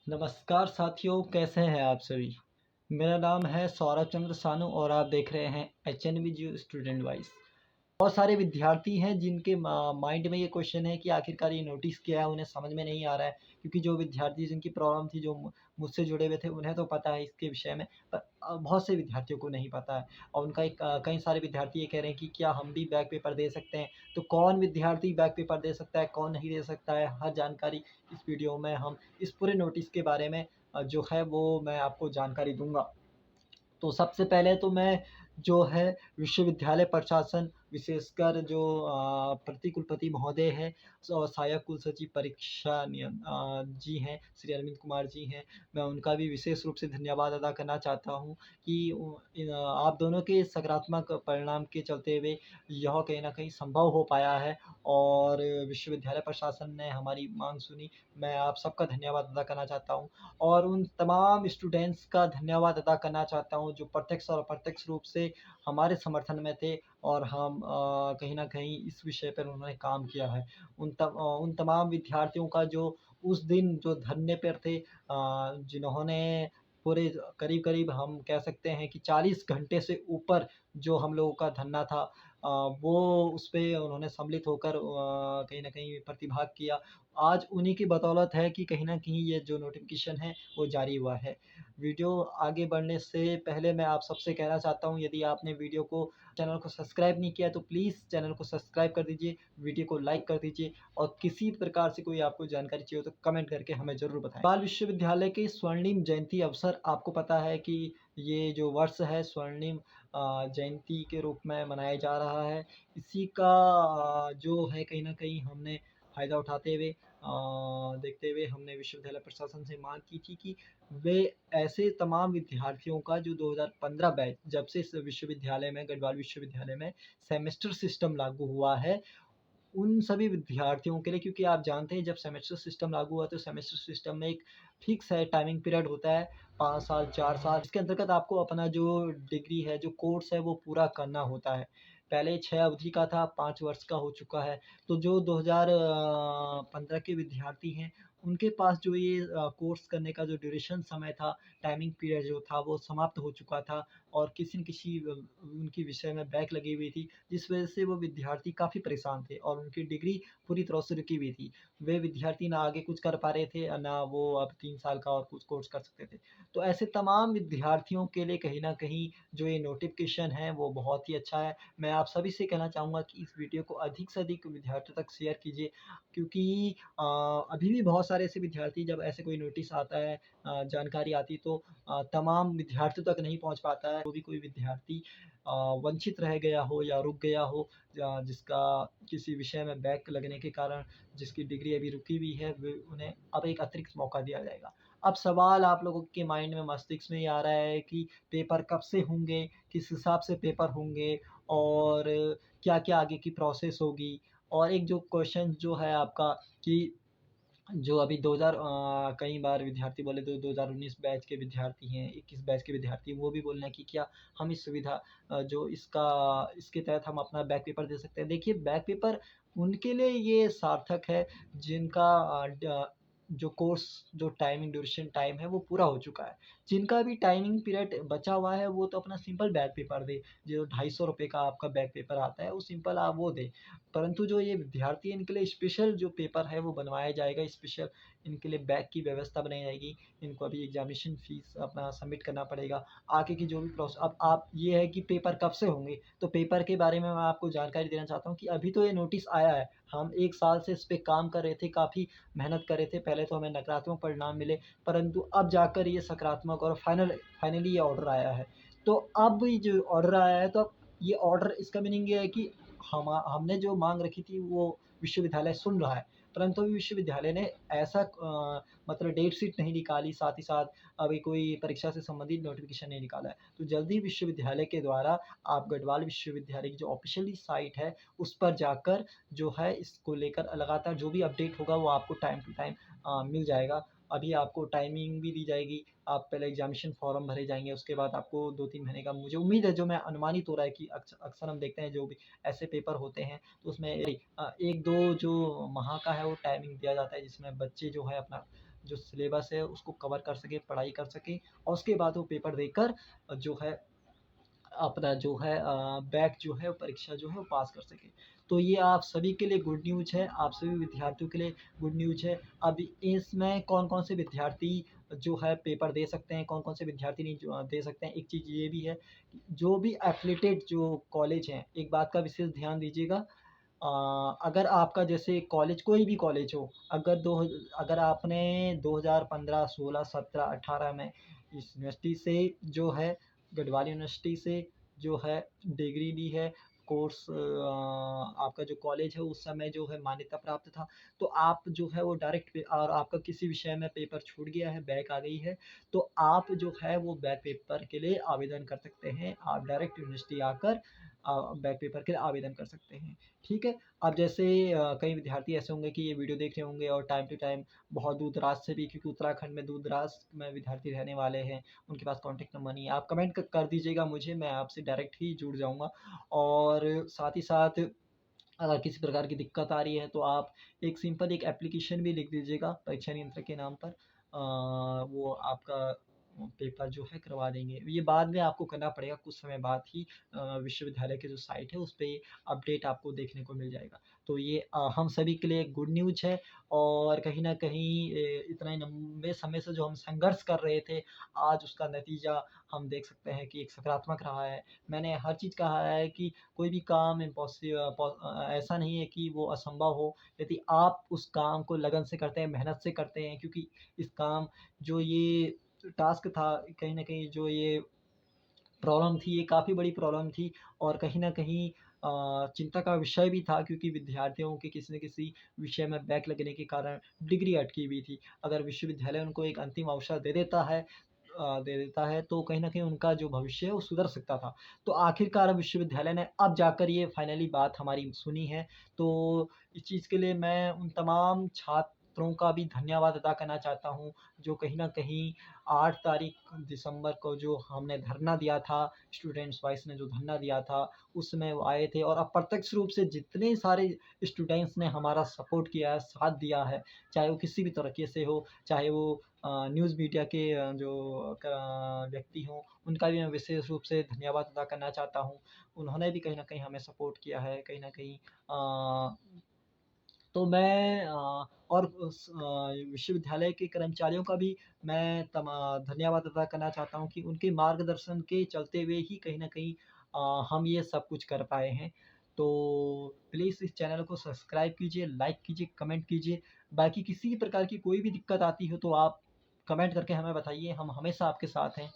नमस्कार साथियों, कैसे हैं आप सभी। मेरा नाम है सौरभ चंद्र सानू और आप देख रहे हैं HNVGU स्टूडेंट वाइस। बहुत सारे विद्यार्थी हैं जिनके माइंड में ये क्वेश्चन है कि आखिरकार ये नोटिस क्या है, उन्हें समझ में नहीं आ रहा है। क्योंकि जो विद्यार्थी जिनकी प्रॉब्लम थी, जो मुझसे जुड़े हुए थे, उन्हें तो पता है इसके विषय में, पर बहुत से विद्यार्थियों को नहीं पता है। और उनका कई सारे विद्यार्थी ये कह रहे हैं कि क्या हम भी बैक पेपर दे सकते हैं। तो कौन विद्यार्थी बैक पेपर दे सकता है, कौन नहीं दे सकता है, हर जानकारी इस वीडियो में हम इस पूरे नोटिस के बारे में जो है वो मैं आपको जानकारी दूंगा। तो सबसे पहले तो मैं जो है विश्वविद्यालय प्रशासन, विशेषकर जो प्रतिकुलपति महोदय हैं और सहायक कुल सचिव परीक्षा जी हैं, श्री अरविंद कुमार जी हैं, मैं उनका भी विशेष रूप से धन्यवाद अदा करना चाहता हूँ कि आप दोनों के सकारात्मक परिणाम के चलते हुए यह कहीं न कहीं संभव हो पाया है और विश्वविद्यालय प्रशासन ने हमारी माँग सुनी। मैं आप सबका धन्यवाद अदा करना चाहता हूँ। और उन तमाम स्टूडेंट्स का धन्यवाद अदा करना चाहता हूँ जो प्रत्यक्ष और अप्रत्यक्ष रूप से हमारे समर्थन में थे और हम कहीं न कहीं इस विषय पर उन्होंने काम किया है। उन तमाम विद्यार्थियों का जो उस दिन जो धरने पर थे, जिन्होंने पूरे करीब-करीब हम कह सकते हैं कि 40 घंटे से ऊपर जो हम लोगों का धरना था, वो उस पे उन्होंने सम्मिलित होकर कहीं न कहीं प्रतिभाग किया। आज उन्हीं की बदौलत है कि कहीं न कहीं ये जो नोटिफ़िकेशन है वो जारी हुआ है। वीडियो आगे बढ़ने से पहले मैं आप सबसे कहना चाहता हूँ, यदि आपने चैनल को सब्सक्राइब नहीं किया है तो प्लीज़ चैनल को सब्सक्राइब कर दीजिए, वीडियो को लाइक कर दीजिए और किसी प्रकार से कोई आपको जानकारी चाहिए हो तो कमेंट करके हमें ज़रूर बताएँ। बाल विश्वविद्यालय की स्वर्णिम जयंती अवसर आपको पता है कि ये जो वर्ष है स्वर्णिम जयंती के रूप में मनाया जा रहा है। इसी का जो है कहीं न कहीं हमने फ़ायदा उठाते हुए देखते हुए हमने विश्वविद्यालय प्रशासन से माँग की थी कि वे ऐसे तमाम विद्यार्थियों का जो 2015 बैच, जब से इस विश्वविद्यालय में, गढ़वाल विश्वविद्यालय में सेमेस्टर सिस्टम लागू हुआ है, उन सभी विद्यार्थियों के लिए, क्योंकि आप जानते हैं जब सेमेस्टर सिस्टम लागू हुआ तो सेमेस्टर सिस्टम में एक फ़िक्स है टाइमिंग पीरियड होता है, 5 साल, 4 साल। इसके अंतर्गत आपको अपना जो डिग्री है, जो कोर्स है वो पूरा करना होता है। पहले 6 अवधि का था, 5 वर्ष का हो चुका है। तो जो 2015 के विद्यार्थी हैं, उनके पास जो ये कोर्स करने का जो ड्यूरेशन समय था, टाइमिंग पीरियड जो था वो समाप्त हो चुका था और किसी न किसी उनकी विषय में बैक लगी हुई थी, जिस वजह से वो विद्यार्थी काफ़ी परेशान थे और उनकी डिग्री पूरी तरह से रुकी हुई थी। वे विद्यार्थी ना आगे कुछ कर पा रहे थे, ना वो अब 3 साल का और कुछ कोर्स कर सकते थे। तो ऐसे तमाम विद्यार्थियों के लिए कहीं न कहीं जो ये नोटिफ़िकेशन है वो बहुत ही अच्छा है। मैं आप सभी से कहना चाहूँगा कि इस वीडियो को अधिक से अधिक विद्यार्थियों तक शेयर कीजिए, क्योंकि अभी भी बहुत सारे ऐसे विद्यार्थी, जब ऐसे कोई नोटिस आता है, जानकारी आती तो तमाम विद्यार्थियों तक नहीं पहुँच पाता है। जो भी कोई विद्यार्थी वंचित रह गया हो या रुक गया हो, जिसका किसी विषय में बैक लगने के कारण जिसकी डिग्री अभी रुकी हुई है, वे उन्हें अब एक अतिरिक्त मौका दिया जाएगा। अब सवाल आप लोगों के माइंड में, मस्तिष्क में ये आ रहा है कि पेपर कब से होंगे, किस हिसाब से पेपर होंगे और क्या-क्या आगे की प्रोसेस होगी। और एक जो क्वेश्चन जो है आपका कि जो अभी 2000 कई बार विद्यार्थी बोले तो 2019 बैच के विद्यार्थी हैं, 21 बैच के विद्यार्थी, वो भी बोल रहे हैं कि क्या हम इस सुविधा जो इसके तहत हम अपना बैक पेपर दे सकते हैं। देखिए, बैक पेपर उनके लिए ये सार्थक है जिनका जो कोर्स, जो टाइमिंग ड्यूरेशन टाइम है वो पूरा हो चुका है। जिनका भी टाइमिंग पीरियड बचा हुआ है वो तो अपना सिंपल बैक पेपर दें, जो ₹250 का आपका बैक पेपर आता है वो सिंपल आप वो दें। परंतु जो ये विद्यार्थी हैं, इनके लिए स्पेशल जो पेपर है वो बनवाया जाएगा, स्पेशल इनके लिए बैक की व्यवस्था बनाई जाएगी। इनको अभी एग्ज़ामिनेशन फ़ीस अपना सबमिट करना पड़ेगा। आगे की जो भी अब आप ये है कि पेपर कब से होंगे, तो पेपर के बारे में मैं आपको जानकारी देना चाहता हूँ कि अभी तो ये नोटिस आया है। हम 1 साल से इस पे काम कर रहे थे, काफ़ी मेहनत कर रहे थे। पहले तो हमें नकारात्मक परिणाम मिले, परंतु अब जाकर ये सकारात्मक और फाइनली ये ऑर्डर आया है। तो अब ये जो ऑर्डर आया है, तो अब ये ऑर्डर, इसका मीनिंग ये है कि हमने जो माँग रखी थी वो विश्वविद्यालय सुन रहा है, परंतु अभी विश्वविद्यालय ने ऐसा मतलब डेट शीट नहीं निकाली, साथ ही साथ अभी कोई परीक्षा से संबंधित नोटिफ़िकेशन नहीं निकाला है। तो जल्दी विश्वविद्यालय के द्वारा आप गढ़वाल विश्वविद्यालय की जो ऑफ़िशियली साइट है, उस पर जाकर जो है इसको लेकर लगातार जो भी अपडेट होगा वो आपको टाइम टू टाइम मिल जाएगा। अभी आपको टाइमिंग भी दी जाएगी, आप पहले एग्ज़ामिनेशन फ़ॉर्म भरे जाएँगे, उसके बाद आपको 2-3 महीने का, मुझे उम्मीद है, जो मैं अनुमानित हो रहा है कि अक्सर हम देखते हैं जो भी ऐसे पेपर होते हैं, तो उसमें 1-2 जो माह का है वो टाइमिंग दिया जाता है, जिसमें बच्चे जो है अपना जो सिलेबस है उसको कवर कर सके, पढ़ाई कर सके और उसके बाद वो पेपर देकर जो है अपना जो है बैक जो है परीक्षा जो है वो पास कर सके। तो ये आप सभी के लिए गुड न्यूज़ है, आप सभी विद्यार्थियों के लिए गुड न्यूज़ है। अब इसमें कौन-कौन से विद्यार्थी जो है पेपर दे सकते हैं, कौन-कौन से विद्यार्थी नहीं जो दे सकते हैं। एक चीज़ ये भी है, कि जो भी एफ़िलिएटेड जो कॉलेज हैं, एक बात का विशेष ध्यान दीजिएगा। अगर आपका जैसे कॉलेज कोई भी कॉलेज हो, अगर आपने 2015, 16, 17, 18 में इस यूनिवर्सिटी से जो है गढ़वाल यूनिवर्सिटी से जो है डिग्री ली है, कोर्स आपका जो कॉलेज है उस समय जो है मान्यता प्राप्त था, तो आप जो है वो डायरेक्ट पे और आपका किसी विषय में पेपर छूट गया है, बैक आ गई है, तो आप जो है वो बैक पेपर के लिए आवेदन कर सकते हैं। आप डायरेक्ट यूनिवर्सिटी आकर बैक पेपर के लिए आवेदन कर सकते हैं। ठीक है? अब जैसे कई विद्यार्थी ऐसे होंगे कि ये वीडियो देख रहे होंगे और टाइम टू टाइम बहुत दूर-दराज से भी, क्योंकि उत्तराखंड में दूर-दराज में विद्यार्थी रहने वाले हैं, उनके पास कॉन्टैक्ट नंबर नहीं है। आप कमेंट कर दीजिएगा मुझे, मैं आपसे डायरेक्ट ही जुड़ जाऊँगा। और साथ ही साथ अगर किसी प्रकार की दिक्कत आ रही है तो आप एक सिंपल एक एप्लीकेशन भी लिख दीजिएगा परीक्षा नियंत्रक के नाम पर। वो आपका पेपर जो है करवा देंगे। ये बाद में आपको करना पड़ेगा, कुछ समय बाद ही विश्वविद्यालय की जो साइट है उस पे अपडेट आपको देखने को मिल जाएगा। तो ये हम सभी के लिए गुड न्यूज़ है और कहीं न कहीं इतना लंबे समय से जो हम संघर्ष कर रहे थे, आज उसका नतीजा हम देख सकते हैं कि एक सकारात्मक रहा है। मैंने हर चीज़ कहा है कि कोई भी काम ऐसा नहीं है कि वो असंभव हो, यदि आप उस काम को लगन से करते हैं, मेहनत से करते हैं, क्योंकि इस काम जो ये टास्क था, कहीं न कहीं जो ये प्रॉब्लम थी, ये काफ़ी बड़ी प्रॉब्लम थी और कहीं न कहीं चिंता का विषय भी था, क्योंकि विद्यार्थियों के किसी न किसी विषय में बैक लगने के कारण डिग्री अटकी हुई थी। अगर विश्वविद्यालय उनको एक अंतिम अवसर दे देता है तो कहीं न कहीं उनका जो भविष्य है वो सुधर सकता था। तो आखिरकार विश्वविद्यालय ने अब जाकर ये फाइनली बात हमारी सुनी है। तो इस चीज़ के लिए मैं उन तमाम छात्रों का भी धन्यवाद अदा करना चाहता हूँ, जो कहीं न कहीं 8 तारीख दिसंबर को जो हमने धरना दिया था, स्टूडेंट्स वॉइस ने जो धरना दिया था, उसमें वो आए थे और अप्रत्यक्ष रूप से जितने सारे स्टूडेंट्स ने हमारा सपोर्ट किया है, साथ दिया है, चाहे वो किसी भी तरीके से हो, चाहे वो न्यूज़ मीडिया के जो व्यक्ति हों, उनका भी मैं विशेष रूप से धन्यवाद अदा करना चाहता हूँ। उन्होंने भी कहीं न कहीं हमें सपोर्ट किया है, कहीं न कहीं तो मैं और विश्वविद्यालय के कर्मचारियों का भी मैं धन्यवाद अदा करना चाहता हूँ कि उनके मार्गदर्शन के चलते हुए ही कहीं न कहीं हम ये सब कुछ कर पाए हैं। तो प्लीज़ इस चैनल को सब्सक्राइब कीजिए, लाइक कीजिए, कमेंट कीजिए। बाकी किसी भी प्रकार की कोई भी दिक्कत आती हो तो आप कमेंट करके हमें बताइए, हम हमेशा आपके साथ हैं।